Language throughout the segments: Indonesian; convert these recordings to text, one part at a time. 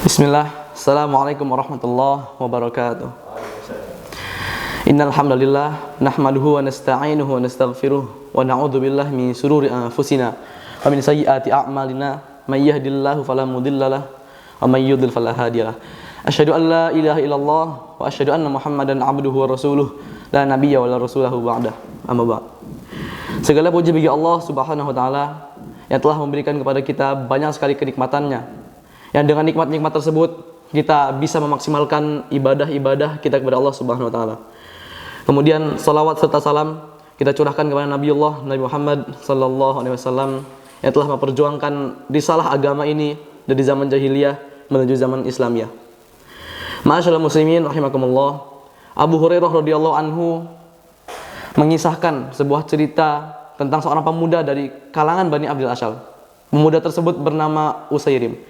Bismillah, Assalamualaikum warahmatullahi wabarakatuh. Innal hamdalillah nahmaduhu wa nasta'inuhu wa nastaghfiruh wa na'udzu billahi min shururi anfusina wa min sayyiati a'malina may yahdihillahu fala mudhillalah wa may yudhlil fala hadiyalah. Asyhadu an la ilaha illallah wa asyhadu anna Muhammadan 'abduhu wa rasuluh la nabiyya wa la rasulahu ba'da. Amma ba'd. Segala puji bagi Allah Subhanahu wa taala yang telah memberikan kepada kita banyak sekali kenikmatannya. Yang dengan nikmat-nikmat tersebut kita bisa memaksimalkan ibadah-ibadah kita kepada Allah Subhanahu wa taala. Kemudian salawat serta salam kita curahkan kepada Nabi Muhammad sallallahu alaihi wasallam yang telah memperjuangkan risalah agama ini dari zaman jahiliyah menuju zaman Islamiyah. Ma'asyiral muslimin rahimakumullah. Abu Hurairah radhiyallahu anhu mengisahkan sebuah cerita tentang seorang pemuda dari kalangan Bani Abdul Ashal. Pemuda tersebut bernama Usairim.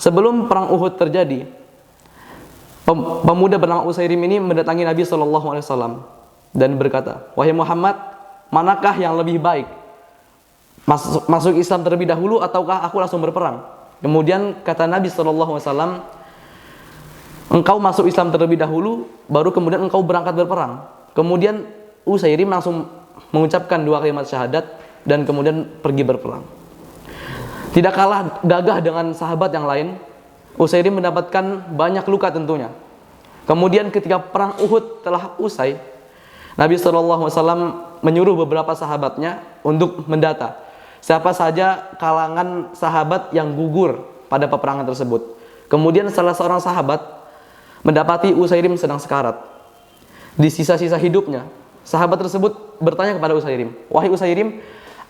Sebelum perang Uhud terjadi, pemuda bernama Usairim ini mendatangi Nabi SAW dan berkata, "Wahai Muhammad, manakah yang lebih baik? Masuk Islam terlebih dahulu ataukah aku langsung berperang?" Kemudian kata Nabi SAW, "Engkau masuk Islam terlebih dahulu, baru kemudian engkau berangkat berperang." Kemudian Usairim langsung mengucapkan 2 kalimat syahadat dan kemudian pergi berperang. Tidak kalah gagah dengan sahabat yang lain, Usairim mendapatkan banyak luka tentunya. Kemudian ketika perang Uhud telah usai, Nabi SAW menyuruh beberapa sahabatnya untuk mendata siapa saja kalangan sahabat yang gugur pada peperangan tersebut. Kemudian salah seorang sahabat mendapati Usairim sedang sekarat. Di sisa-sisa hidupnya, sahabat tersebut bertanya kepada Usairim, "Wahai Usairim,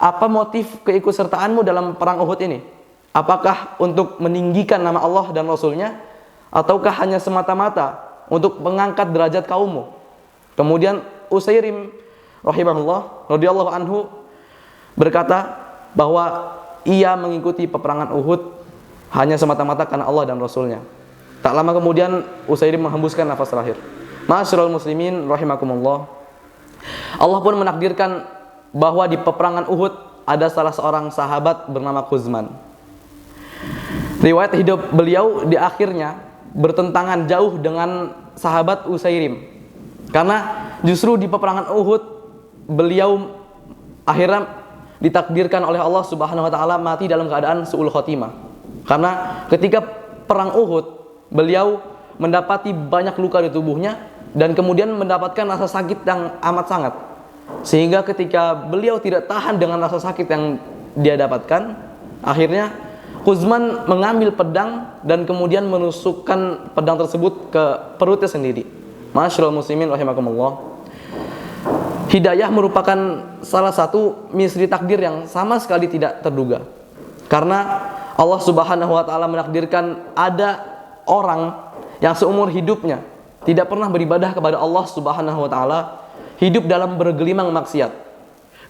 apa motif keikutsertaanmu dalam perang Uhud ini? Apakah untuk meninggikan nama Allah dan Rasulnya, ataukah hanya semata-mata untuk mengangkat derajat kaummu?" Kemudian Usairim rahimahullah radhiyallahu anhu berkata bahwa ia mengikuti peperangan Uhud hanya semata-mata karena Allah dan Rasulnya. Tak lama kemudian Usairim menghembuskan nafas terakhir. Ma'asyiral muslimin rahimakumullah. Allah pun menakdirkan bahwa di peperangan Uhud ada salah seorang sahabat bernama Khuzman. Riwayat hidup beliau di akhirnya bertentangan jauh dengan sahabat Usairim. Karena justru di peperangan Uhud beliau akhirnya ditakdirkan oleh Allah Subhanahu wa taala mati dalam keadaan su'ul khotimah. Karena ketika perang Uhud beliau mendapati banyak luka di tubuhnya dan kemudian mendapatkan rasa sakit yang amat sangat. Sehingga ketika beliau tidak tahan dengan rasa sakit yang dia dapatkan, akhirnya Khuzman mengambil pedang dan kemudian menusukkan pedang tersebut ke perutnya sendiri. Ma'asyiral muslimin rahimakumullah. Hidayah merupakan salah satu misteri takdir yang sama sekali tidak terduga. Karena Allah Subhanahu wa taala menakdirkan ada orang yang seumur hidupnya tidak pernah beribadah kepada Allah Subhanahu wa taala, hidup dalam bergelimang maksiat.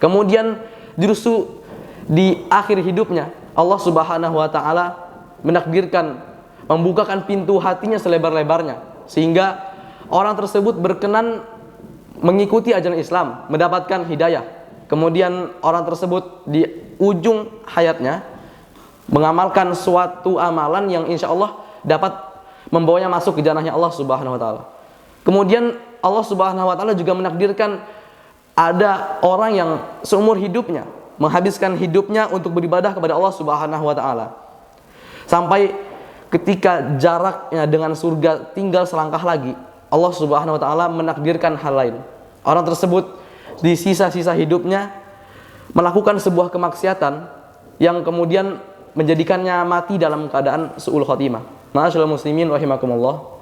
Kemudian justru di akhir hidupnya Allah Subhanahu wa taala menakdirkan membukakan pintu hatinya selebar-lebarnya sehingga orang tersebut berkenan mengikuti ajaran Islam, mendapatkan hidayah. Kemudian orang tersebut di ujung hayatnya mengamalkan suatu amalan yang insya Allah dapat membawanya masuk ke jannahnya Allah Subhanahu wa taala. Kemudian Allah Subhanahu wa taala juga menakdirkan ada orang yang seumur hidupnya menghabiskan hidupnya untuk beribadah kepada Allah Subhanahu wa taala. Sampai ketika jaraknya dengan surga tinggal selangkah lagi, Allah Subhanahu wa taala menakdirkan hal lain. Orang tersebut di sisa-sisa hidupnya melakukan sebuah kemaksiatan yang kemudian menjadikannya mati dalam keadaan su'ul khotimah. Ma'asyiral muslimin rahimakumullah.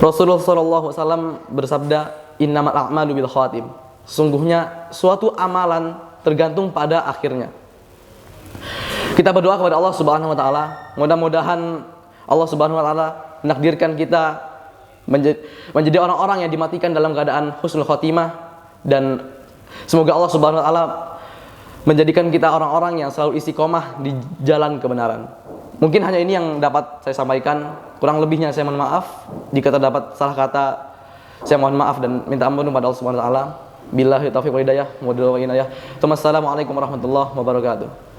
Rasulullah SAW bersabda, "Innamal a'malu bil khatim." Sesungguhnya suatu amalan tergantung pada akhirnya. Kita berdoa kepada Allah Subhanahu wa taala, mudah-mudahan Allah Subhanahu wa taala menakdirkan kita menjadi orang-orang yang dimatikan dalam keadaan husnul khotimah, dan semoga Allah Subhanahu wa taala menjadikan kita orang-orang yang selalu istiqomah di jalan kebenaran. Mungkin hanya ini yang dapat saya sampaikan. Kurang lebihnya saya mohon maaf. Jika terdapat salah kata, saya mohon maaf dan minta ampun kepada Allah Subhanahu wa taala. Billahi taufiq wal hidayah. Wassalamualaikum warahmatullahi wabarakatuh.